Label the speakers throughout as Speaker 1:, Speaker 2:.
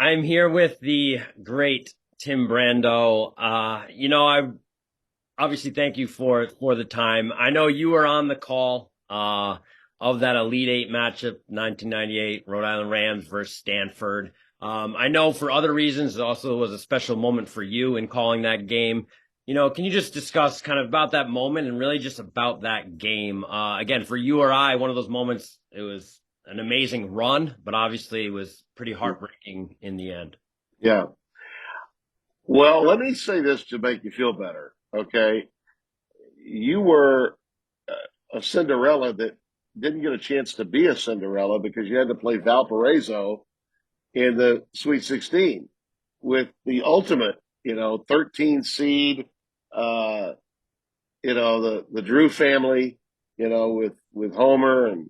Speaker 1: I'm here with the great Tim Brando. I obviously thank you for the time. I know you were on the call of that Elite Eight matchup, 1998 Rhode Island Rams versus Stanford. I know for other reasons, it also was a special moment for you in calling that game. Can you just discuss kind of about that moment and really just about that game? Again, for you or I, one of those moments, it was an amazing run, but obviously it was pretty heartbreaking in the end.
Speaker 2: Yeah. Well, let me say this to make you feel better. Okay. You were a Cinderella that didn't get a chance to be a Cinderella because you had to play Valparaiso in the Sweet 16 with the ultimate, 13 seed, uh, the Drew family, with Homer and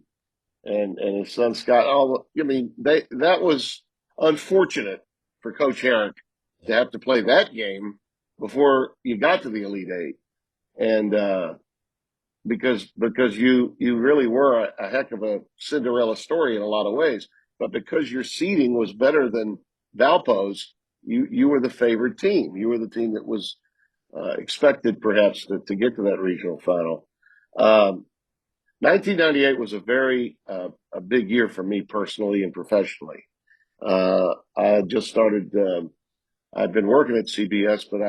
Speaker 2: his son Scott. That was unfortunate for Coach Herrick to have to play that game before you got to the Elite Eight, and because you really were a heck of a Cinderella story in a lot of ways, but because your seeding was better than Valpo's, you were the favored team. You were the team that was expected perhaps to get to that regional final. Um, 1998 was a big year for me personally and professionally. I had just started. I'd been working at CBS, but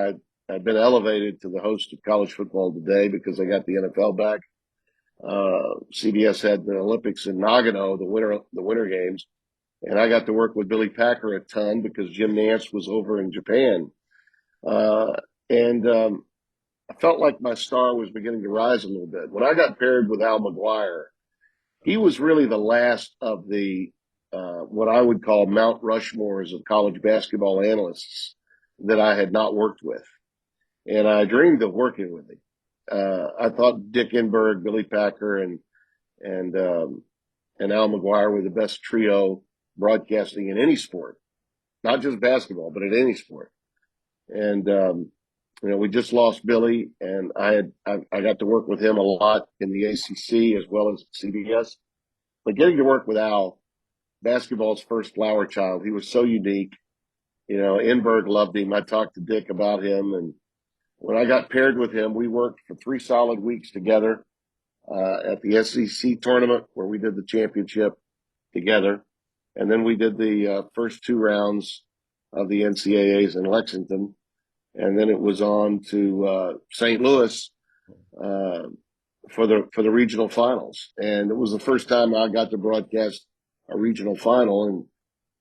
Speaker 2: I'd been elevated to the host of College Football Today because I got the NFL back. CBS had the Olympics in Nagano, the winter games, and I got to work with Billy Packer a ton because Jim Nance was over in Japan, uh, and I felt like my star was beginning to rise a little bit. When I got paired with Al McGuire, he was really the last of the what I would call Mount Rushmores of college basketball analysts that I had not worked with, and I dreamed of working with him. I thought Dick Enberg, Billy Packer, and and Al McGuire were the best trio broadcasting in any sport, not just basketball, but in any sport. And we just lost Billy, and I got to work with him a lot in the ACC as well as CBS. But getting to work with Al, basketball's first flower child, he was so unique. Enberg loved him. I talked to Dick about him, and when I got paired with him, we worked for 3 solid weeks together at the SEC tournament where we did the championship together, and then we did the first 2 rounds of the NCAAs in Lexington, and then it was on to St. Louis uh, for the regional finals, and it was the first time I got to broadcast a regional final and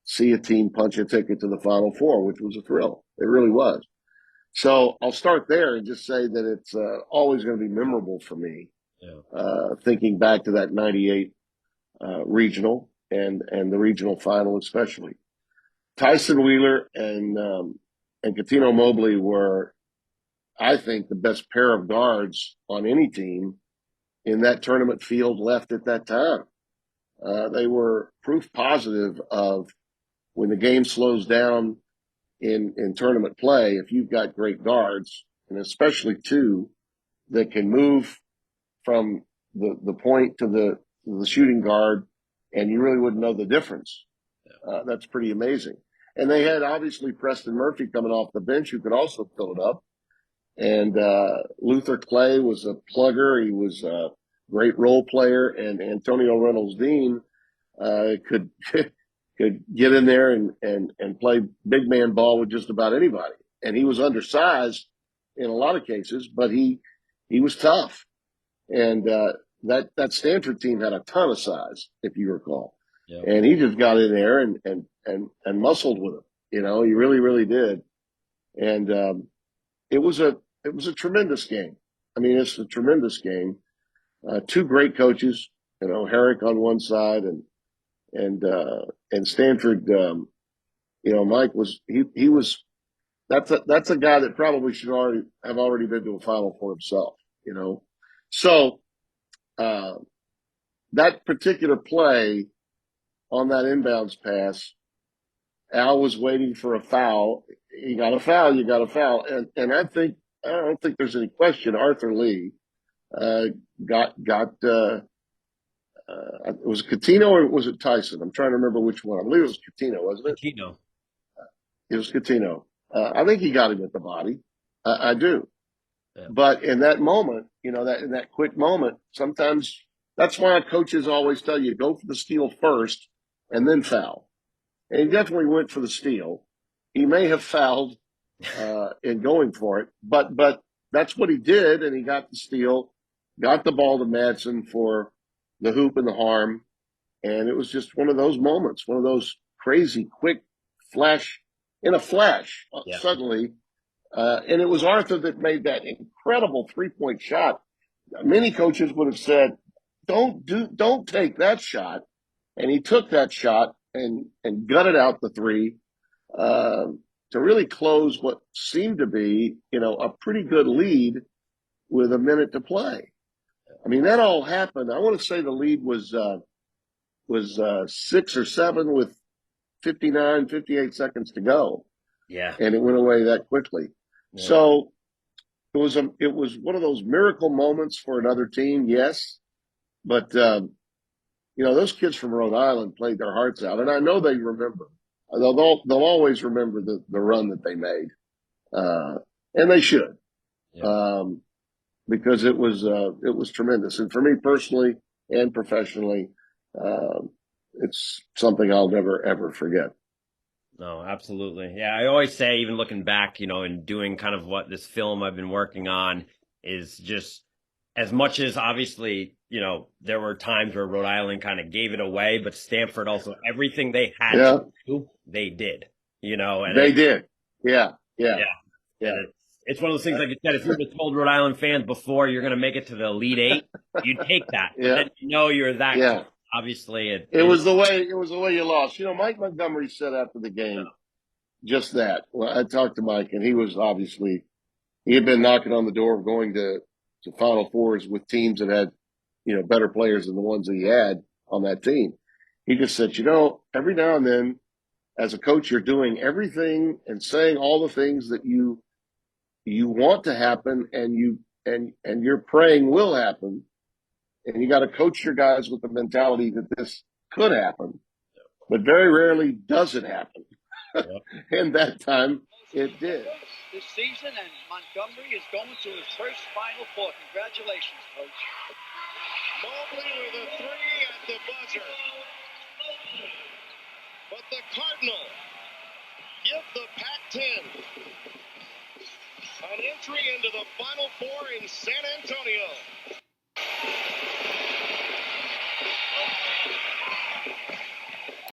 Speaker 2: see a team punch a ticket to the Final Four, which was a thrill. It really was. So I'll start there and just say that it's always going to be memorable for me,
Speaker 1: Yeah.
Speaker 2: thinking back to that '98 regional and the regional final especially. Tyson Wheeler and Catino Mobley were, I think, the best pair of guards on any team in that tournament field left at that time. They were proof positive of when the game slows down in tournament play, if you've got great guards, and especially two that can move from the point to the shooting guard, and you really wouldn't know the difference. That's pretty amazing. And they had obviously Preston Murphy coming off the bench who could also fill it up. And Luther Clay was a plugger. He was a great role player. And Antonio Reynolds Dean could could get in there and play big man ball with just about anybody. And he was undersized in a lot of cases, but he was tough. And that Stanford team had a ton of size, if you recall.
Speaker 1: Yeah.
Speaker 2: And he just got in there and muscled with him. He really, really did. And it was a tremendous game. I mean, it's a tremendous game. Two great coaches, Herrick on one side and Stanford. Mike was he was that's a guy that probably should already been to a final for himself. So uh, that particular play on that inbounds pass, Al was waiting for a foul. He got a foul. You got a foul, and I don't think there's any question. Arthur Lee uh, got. Was it Catino or was it Tyson? I'm trying to remember which one. I believe it was Catino, wasn't it?
Speaker 1: Aquino.
Speaker 2: It was Coutinho. I think he got him at the body. I do.
Speaker 1: Yeah.
Speaker 2: But in that moment, that in that quick moment, sometimes that's why coaches always tell you go for the steal first and then foul. And he definitely went for the steal. He may have fouled in going for it, but that's what he did, and he got the steal, got the ball to Madsen for the hoop and the harm, and it was just one of those moments, one of those crazy quick flash in a flash
Speaker 1: Yeah.
Speaker 2: suddenly. And it was Arthur that made that incredible 3-point shot. Many coaches would have said, don't take that shot. And he took that shot and gutted out the three, uh, to really close what seemed to be, a pretty good lead with a minute to play. I mean, that all happened. I want to say the lead was 6 or 7 with 59, 58 seconds to go,
Speaker 1: Yeah.
Speaker 2: and it went away that quickly.
Speaker 1: Yeah.
Speaker 2: So it was one of those miracle moments for another team, yes, but those kids from Rhode Island played their hearts out, and I know they remember. They'll always remember the run that they made, and they should,
Speaker 1: Yeah.
Speaker 2: um, because it was tremendous. And for me personally and professionally, um, it's something I'll never ever forget.
Speaker 1: No, absolutely. Yeah, I always say, even looking back, and doing kind of what this film I've been working on is just as much as obviously, there were times where Rhode Island kind of gave it away, but Stanford also everything they had to
Speaker 2: Yeah,
Speaker 1: do, they did, and
Speaker 2: they did. Yeah, yeah,
Speaker 1: yeah,
Speaker 2: yeah,
Speaker 1: and it's one of those things, like you said, if you would have told Rhode Island fans before you're going to make it to the Elite Eight, you'd take that, but
Speaker 2: yeah,
Speaker 1: then you're that close.
Speaker 2: yeah.
Speaker 1: Obviously,
Speaker 2: It was the way you lost. Mike Montgomery said after the game just that. Well, I talked to Mike, and he was obviously he had been knocking on the door of going to Final Fours with teams that had better players than the ones that he had on that team. He just said, every now and then, as a coach, you're doing everything and saying all the things that you want to happen, and you're praying will happen, and you got to coach your guys with the mentality that this could happen, but very rarely does it happen.
Speaker 1: Yeah.
Speaker 2: And that time it did.
Speaker 3: This season, and Montgomery is going to his first Final Four. Congratulations, Coach.
Speaker 4: Mobley with a three at the buzzer. But the Cardinal give the Pac-10 an entry into the Final Four in San Antonio.